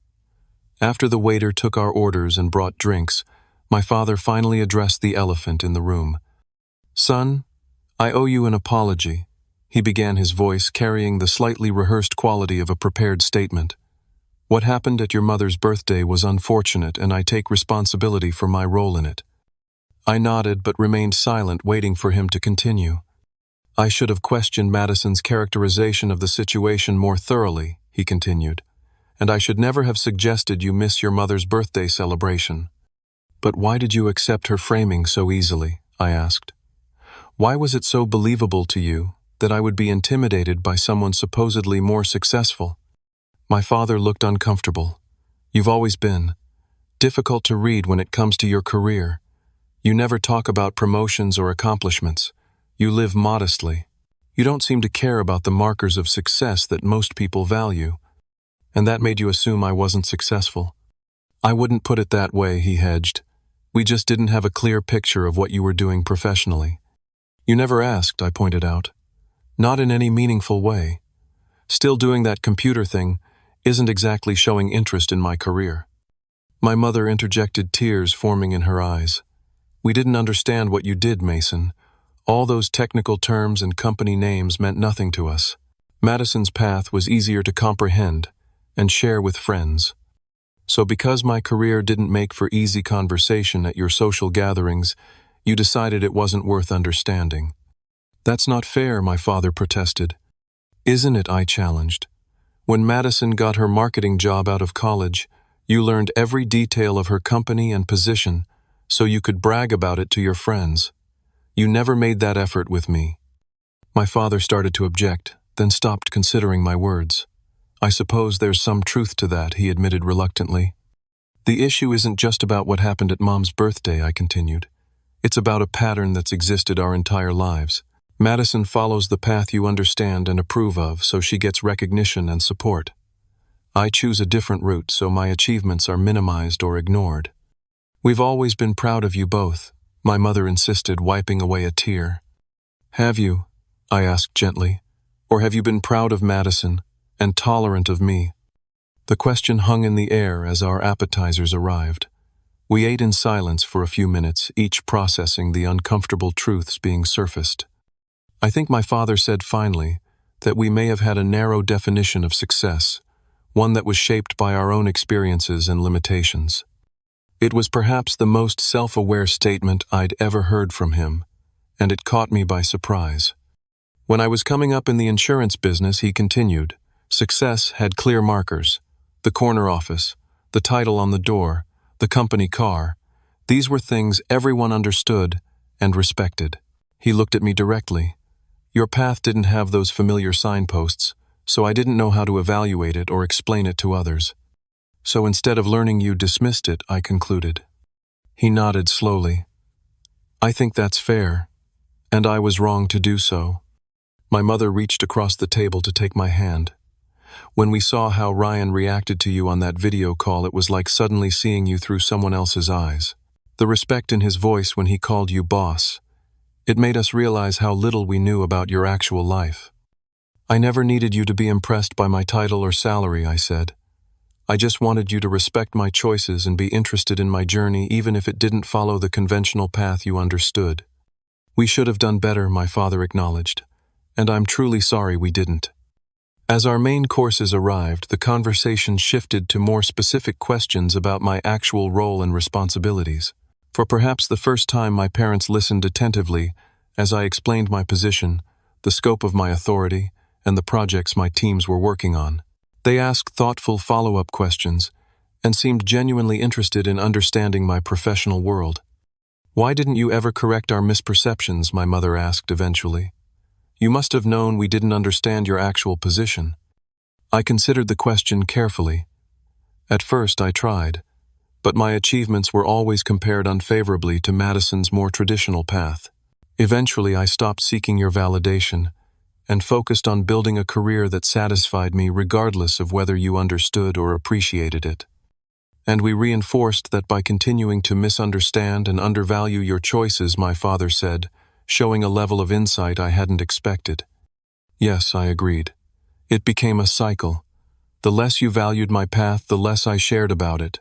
After the waiter took our orders and brought drinks, my father finally addressed the elephant in the room. "Son, I owe you an apology," he began, his voice carrying the slightly rehearsed quality of a prepared statement. "What happened at your mother's birthday was unfortunate, and I take responsibility for my role in it." I nodded but remained silent, waiting for him to continue. "I should have questioned Madison's characterization of the situation more thoroughly," he continued, "and I should never have suggested you miss your mother's birthday celebration." "But why did you accept her framing so easily?" I asked. "Why was it so believable to you that I would be intimidated by someone supposedly more successful?" My father looked uncomfortable. "You've always been difficult to read when it comes to your career. You never talk about promotions or accomplishments. You live modestly. You don't seem to care about the markers of success that most people value. And that made you assume I wasn't successful." "I wouldn't put it that way," he hedged. "We just didn't have a clear picture of what you were doing professionally." "You never asked," I pointed out. "Not in any meaningful way. Still doing that computer thing isn't exactly showing interest in my career." My mother interjected, tears forming in her eyes. "We didn't understand what you did, Mason. All those technical terms and company names meant nothing to us. Madison's path was easier to comprehend and share with friends. So because my career didn't make for easy conversation at your social gatherings, you decided it wasn't worth understanding." "That's not fair," my father protested. "Isn't it?" I challenged. "When Madison got her marketing job out of college, you learned every detail of her company and position so you could brag about it to your friends. You never made that effort with me." My father started to object, then stopped, considering my words. "I suppose there's some truth to that," he admitted reluctantly. "The issue isn't just about what happened at Mom's birthday," I continued. "It's about a pattern that's existed our entire lives. Madison follows the path you understand and approve of, so she gets recognition and support. I choose a different route, so my achievements are minimized or ignored." "We've always been proud of you both," my mother insisted, wiping away a tear. "Have you?" I asked gently. "Or have you been proud of Madison and tolerant of me?" The question hung in the air as our appetizers arrived. We ate in silence for a few minutes, each processing the uncomfortable truths being surfaced. I think my father said finally that we may have had a narrow definition of success, one that was shaped by our own experiences and limitations. It was perhaps the most self-aware statement I'd ever heard from him, and it caught me by surprise. "When I was coming up in the insurance business," he continued, "success had clear markers: the corner office, the title on the door, the company car. These were things everyone understood and respected." He looked at me directly. "Your path didn't have those familiar signposts, so I didn't know how to evaluate it or explain it to others. So instead of learning, you dismissed it," I concluded. He nodded slowly. "I think that's fair, and I was wrong to do so." My mother reached across the table to take my hand. "When we saw how Ryan reacted to you on that video call, it was like suddenly seeing you through someone else's eyes. The respect in his voice when he called you boss. It made us realize how little we knew about your actual life." "I never needed you to be impressed by my title or salary," I said. "I just wanted you to respect my choices and be interested in my journey, even if it didn't follow the conventional path you understood." "We should have done better," my father acknowledged, "and I'm truly sorry we didn't." As our main courses arrived, the conversation shifted to more specific questions about my actual role and responsibilities. For perhaps the first time, my parents listened attentively as I explained my position, the scope of my authority, and the projects my teams were working on. They asked thoughtful follow-up questions and seemed genuinely interested in understanding my professional world. "Why didn't you ever correct our misperceptions?" my mother asked eventually. "You must have known we didn't understand your actual position." I considered the question carefully. At first I tried, but my achievements were always compared unfavorably to Madison's more traditional path. Eventually I stopped seeking your validation and focused on building a career that satisfied me regardless of whether you understood or appreciated it. And we reinforced that by continuing to misunderstand and undervalue your choices, my father said, showing a level of insight I hadn't expected. Yes, I agreed. It became a cycle. The less you valued my path, the less I shared about it.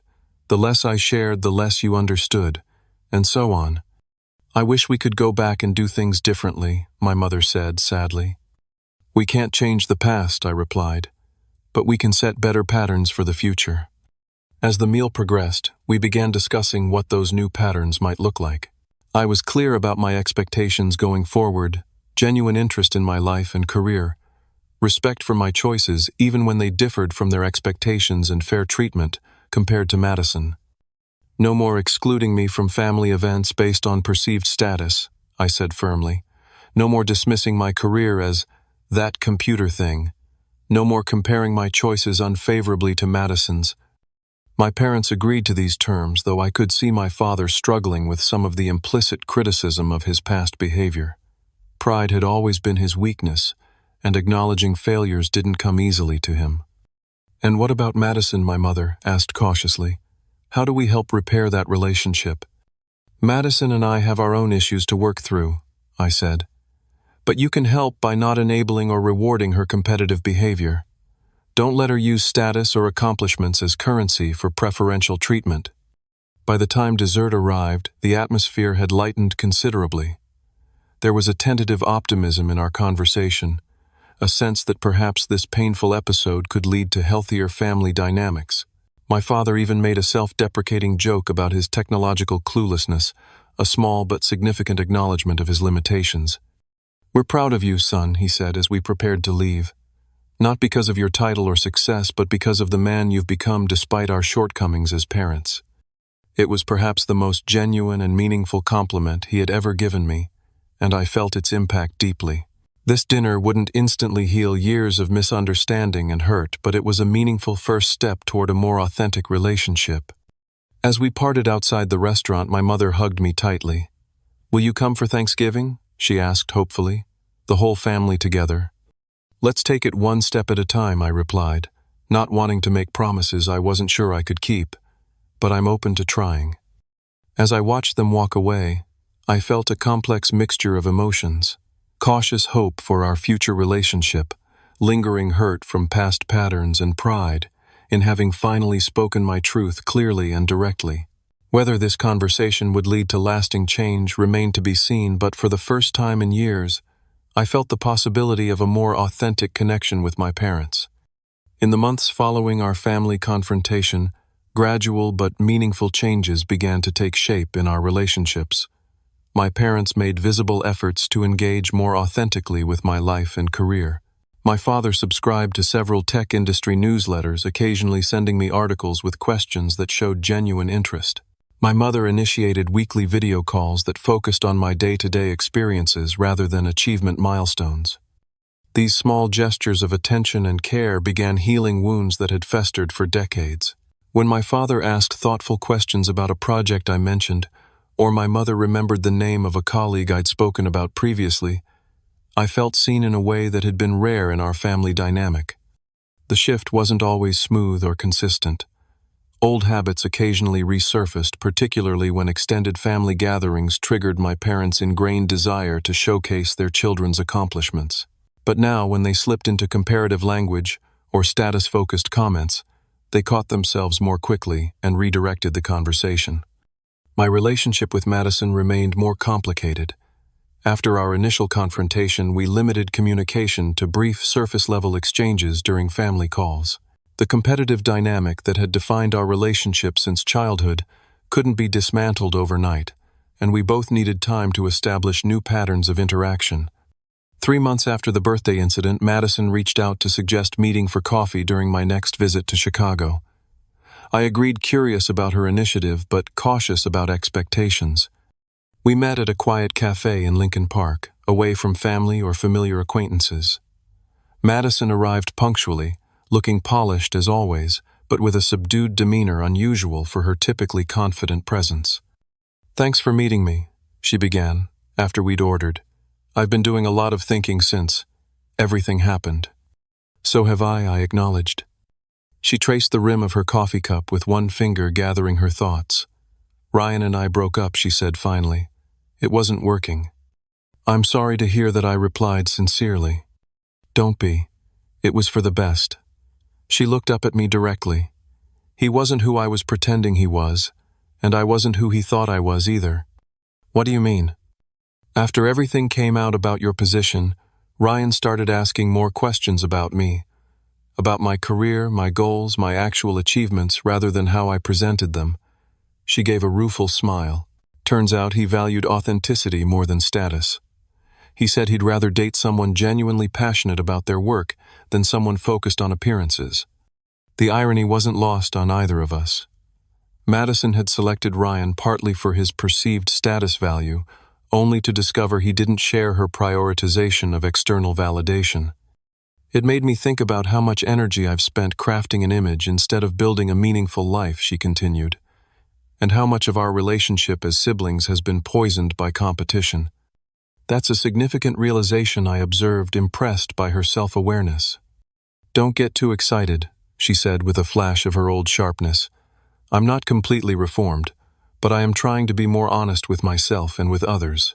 The less I shared, the less you understood. And so on. I wish we could go back and do things differently, my mother said sadly. We can't change the past, I replied, but we can set better patterns for the future. As the meal progressed, we began discussing what those new patterns might look like. I was clear about my expectations going forward, genuine interest in my life and career, respect for my choices even when they differed from their expectations, and fair treatment compared to Madison. No more excluding me from family events based on perceived status, I said firmly. No more dismissing my career as that computer thing. No more comparing my choices unfavorably to Madison's. My parents agreed to these terms, though I could see my father struggling with some of the implicit criticism of his past behavior. Pride had always been his weakness, and acknowledging failures didn't come easily to him. And what about Madison, my mother asked cautiously. How do we help repair that relationship? Madison and I have our own issues to work through, I said. But you can help by not enabling or rewarding her competitive behavior. Don't let her use status or accomplishments as currency for preferential treatment. By the time dessert arrived, the atmosphere had lightened considerably. There was a tentative optimism in our conversation, a sense that perhaps this painful episode could lead to healthier family dynamics. My father even made a self-deprecating joke about his technological cluelessness, a small but significant acknowledgement of his limitations. We're proud of you, son, he said as we prepared to leave. Not because of your title or success, but because of the man you've become despite our shortcomings as parents. It was perhaps the most genuine and meaningful compliment he had ever given me, and I felt its impact deeply. This dinner wouldn't instantly heal years of misunderstanding and hurt, but it was a meaningful first step toward a more authentic relationship. As we parted outside the restaurant, my mother hugged me tightly. "Will you come for Thanksgiving?" she asked hopefully. "The whole family together." "Let's take it one step at a time," I replied, not wanting to make promises I wasn't sure I could keep, but I'm open to trying. As I watched them walk away, I felt a complex mixture of emotions. Cautious hope for our future relationship, lingering hurt from past patterns, and pride in having finally spoken my truth clearly and directly. Whether this conversation would lead to lasting change remained to be seen, but for the first time in years, I felt the possibility of a more authentic connection with my parents. In the months following our family confrontation, gradual but meaningful changes began to take shape in our relationships. My parents made visible efforts to engage more authentically with my life and career. My father subscribed to several tech industry newsletters, occasionally sending me articles with questions that showed genuine interest. My mother initiated weekly video calls that focused on my day-to-day experiences rather than achievement milestones. These small gestures of attention and care began healing wounds that had festered for decades. When my father asked thoughtful questions about a project I mentioned, or my mother remembered the name of a colleague I'd spoken about previously, I felt seen in a way that had been rare in our family dynamic. The shift wasn't always smooth or consistent. Old habits occasionally resurfaced, particularly when extended family gatherings triggered my parents' ingrained desire to showcase their children's accomplishments. But now, when they slipped into comparative language or status-focused comments, they caught themselves more quickly and redirected the conversation. My relationship with Madison remained more complicated. After our initial confrontation, we limited communication to brief surface-level exchanges during family calls. The competitive dynamic that had defined our relationship since childhood couldn't be dismantled overnight, and we both needed time to establish new patterns of interaction. 3 months after the birthday incident, Madison reached out to suggest meeting for coffee during my next visit to Chicago. I agreed, curious about her initiative, but cautious about expectations. We met at a quiet cafe in Lincoln Park, away from family or familiar acquaintances. Madison arrived punctually, looking polished as always, but with a subdued demeanor unusual for her typically confident presence. "Thanks for meeting me," she began, after we'd ordered. "I've been doing a lot of thinking since everything happened." "So have I acknowledged. She traced the rim of her coffee cup with one finger, gathering her thoughts. "Ryan and I broke up," she said finally. "It wasn't working." "I'm sorry to hear that," I replied sincerely. "Don't be. It was for the best." She looked up at me directly. "He wasn't who I was pretending he was, and I wasn't who he thought I was either." "What do you mean?" "After everything came out about your position, Ryan started asking more questions about me, about my career, my goals, my actual achievements, rather than how I presented them." She gave a rueful smile. "Turns out he valued authenticity more than status. He said he'd rather date someone genuinely passionate about their work than someone focused on appearances." The irony wasn't lost on either of us. Madison had selected Ryan partly for his perceived status value, only to discover he didn't share her prioritization of external validation. "It made me think about how much energy I've spent crafting an image instead of building a meaningful life," she continued, "and how much of our relationship as siblings has been poisoned by competition." "That's a significant realization," I observed, impressed by her self-awareness. "Don't get too excited," she said with a flash of her old sharpness. "I'm not completely reformed, but I am trying to be more honest with myself and with others."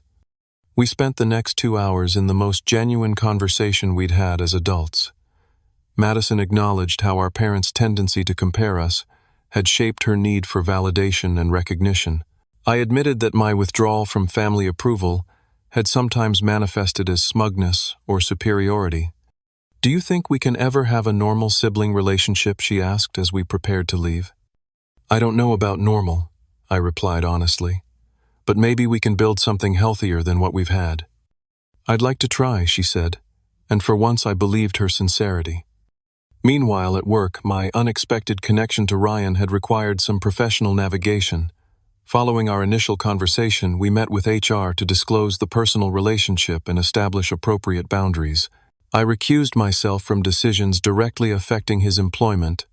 We spent the next 2 hours in the most genuine conversation we'd had as adults. Madison acknowledged how our parents' tendency to compare us had shaped her need for validation and recognition. I admitted that my withdrawal from family approval had sometimes manifested as smugness or superiority. "Do you think we can ever have a normal sibling relationship?" she asked as we prepared to leave. "I don't know about normal," I replied honestly, "but maybe we can build something healthier than what we've had." "I'd like to try," she said, and for once I believed her sincerity. Meanwhile, at work, my unexpected connection to Ryan had required some professional navigation. Following our initial conversation, we met with HR to disclose the personal relationship and establish appropriate boundaries. I recused myself from decisions directly affecting his employment,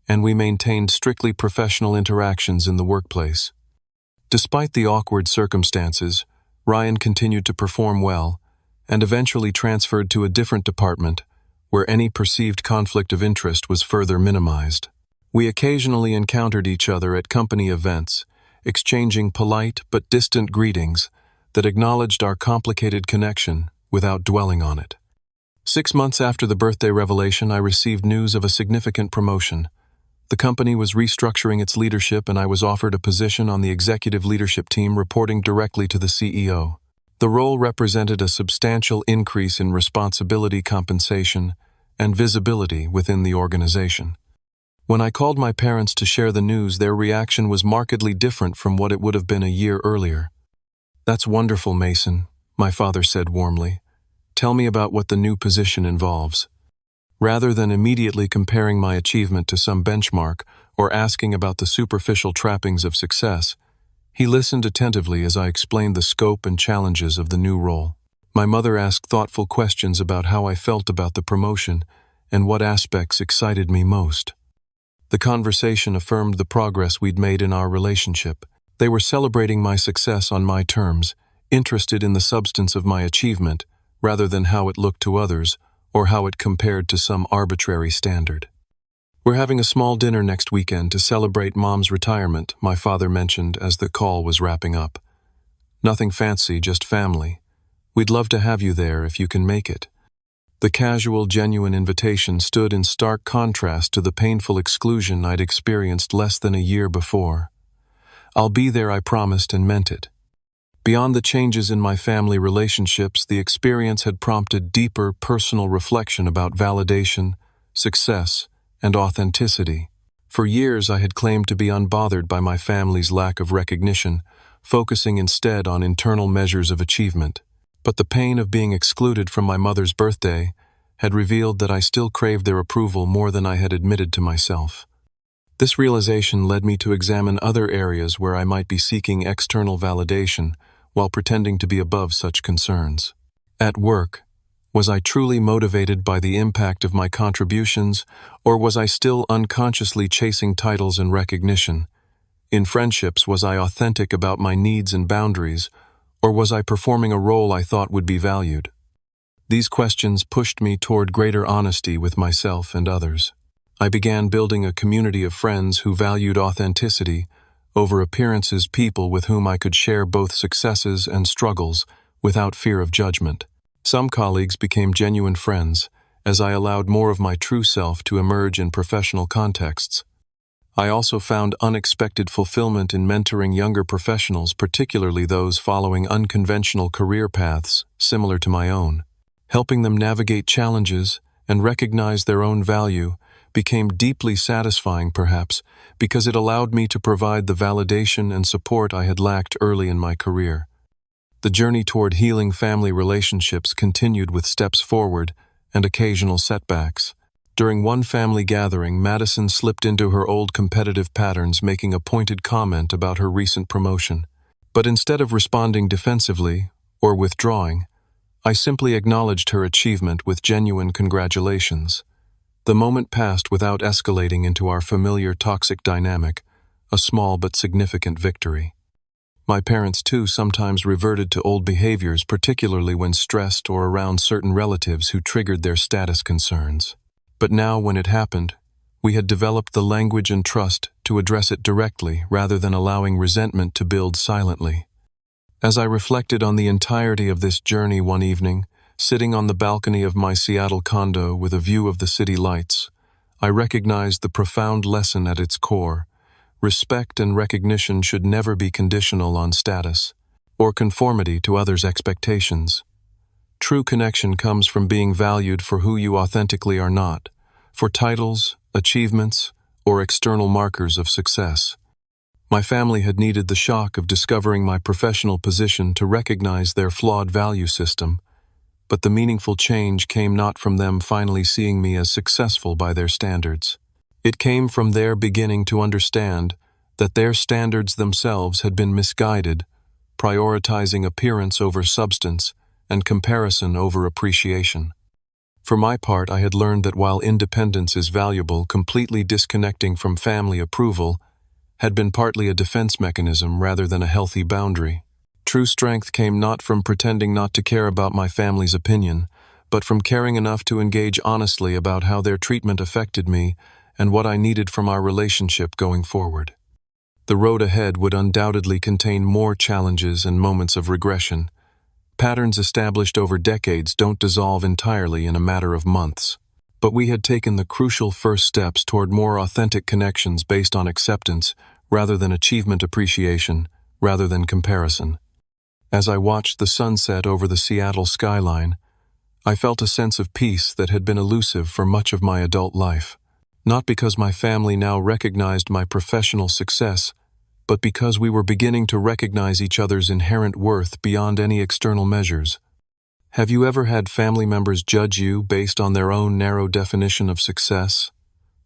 and we maintained strictly professional interactions in the workplace. Despite the awkward circumstances, Ryan continued to perform well, and eventually transferred to a different department, where any perceived conflict of interest was further minimized. We occasionally encountered each other at company events, exchanging polite but distant greetings that acknowledged our complicated connection without dwelling on it. 6 months after the birthday revelation, I received news of a significant promotion. The company was restructuring its leadership, and I was offered a position on the executive leadership team reporting directly to the CEO. The role represented a substantial increase in responsibility, compensation, and visibility within the organization. When I called my parents to share the news, their reaction was markedly different from what it would have been a year earlier. "That's wonderful, Mason," my father said warmly. "Tell me about what the new position involves." Rather than immediately comparing my achievement to some benchmark or asking about the superficial trappings of success, he listened attentively as I explained the scope and challenges of the new role. My mother asked thoughtful questions about how I felt about the promotion and what aspects excited me most. The conversation affirmed the progress we'd made in our relationship. They were celebrating my success on my terms, interested in the substance of my achievement, rather than how it looked to others or how it compared to some arbitrary standard. "We're having a small dinner next weekend to celebrate Mom's retirement," my father mentioned as the call was wrapping up. "Nothing fancy, just family. We'd love to have you there if you can make it." The casual, genuine invitation stood in stark contrast to the painful exclusion I'd experienced less than a year before. "I'll be there," I promised, and meant it. Beyond the changes in my family relationships, the experience had prompted deeper personal reflection about validation, success, and authenticity. For years, I had claimed to be unbothered by my family's lack of recognition, focusing instead on internal measures of achievement. But the pain of being excluded from my mother's birthday had revealed that I still craved their approval more than I had admitted to myself. This realization led me to examine other areas where I might be seeking external validation while pretending to be above such concerns. At work, was I truly motivated by the impact of my contributions, or was I still unconsciously chasing titles and recognition? In friendships, was I authentic about my needs and boundaries, or was I performing a role I thought would be valued? These questions pushed me toward greater honesty with myself and others. I began building a community of friends who valued authenticity over appearances, people with whom I could share both successes and struggles without fear of judgment. Some colleagues became genuine friends, as I allowed more of my true self to emerge in professional contexts. I also found unexpected fulfillment in mentoring younger professionals, particularly those following unconventional career paths similar to my own. Helping them navigate challenges and recognize their own value became deeply satisfying, perhaps, because it allowed me to provide the validation and support I had lacked early in my career. The journey toward healing family relationships continued with steps forward and occasional setbacks. During one family gathering, Madison slipped into her old competitive patterns, making a pointed comment about her recent promotion. But instead of responding defensively or withdrawing, I simply acknowledged her achievement with genuine congratulations. The moment passed without escalating into our familiar toxic dynamic, a small but significant victory. My parents, too, sometimes reverted to old behaviors, particularly when stressed or around certain relatives who triggered their status concerns. But now, when it happened, we had developed the language and trust to address it directly rather than allowing resentment to build silently. As I reflected on the entirety of this journey one evening, sitting on the balcony of my Seattle condo with a view of the city lights, I recognized the profound lesson at its core. Respect and recognition should never be conditional on status or conformity to others' expectations. True connection comes from being valued for who you authentically are, not for titles, achievements, or external markers of success. My family had needed the shock of discovering my professional position to recognize their flawed value system, but the meaningful change came not from them finally seeing me as successful by their standards. It came from their beginning to understand that their standards themselves had been misguided, prioritizing appearance over substance and comparison over appreciation. For my part, I had learned that while independence is valuable, completely disconnecting from family approval had been partly a defense mechanism rather than a healthy boundary. True strength came not from pretending not to care about my family's opinion, but from caring enough to engage honestly about how their treatment affected me and what I needed from our relationship going forward. The road ahead would undoubtedly contain more challenges and moments of regression. Patterns established over decades don't dissolve entirely in a matter of months. But we had taken the crucial first steps toward more authentic connections based on acceptance rather than achievement, appreciation rather than comparison. As I watched the sunset over the Seattle skyline, I felt a sense of peace that had been elusive for much of my adult life. Not because my family now recognized my professional success, but because we were beginning to recognize each other's inherent worth beyond any external measures. Have you ever had family members judge you based on their own narrow definition of success?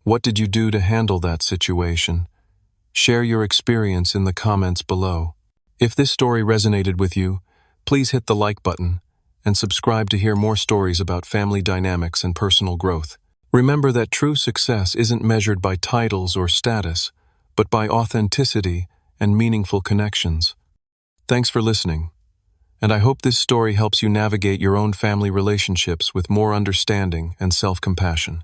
What did you do to handle that situation? Share your experience in the comments below. If this story resonated with you, please hit the like button and subscribe to hear more stories about family dynamics and personal growth. Remember that true success isn't measured by titles or status, but by authenticity and meaningful connections. Thanks for listening, and I hope this story helps you navigate your own family relationships with more understanding and self-compassion.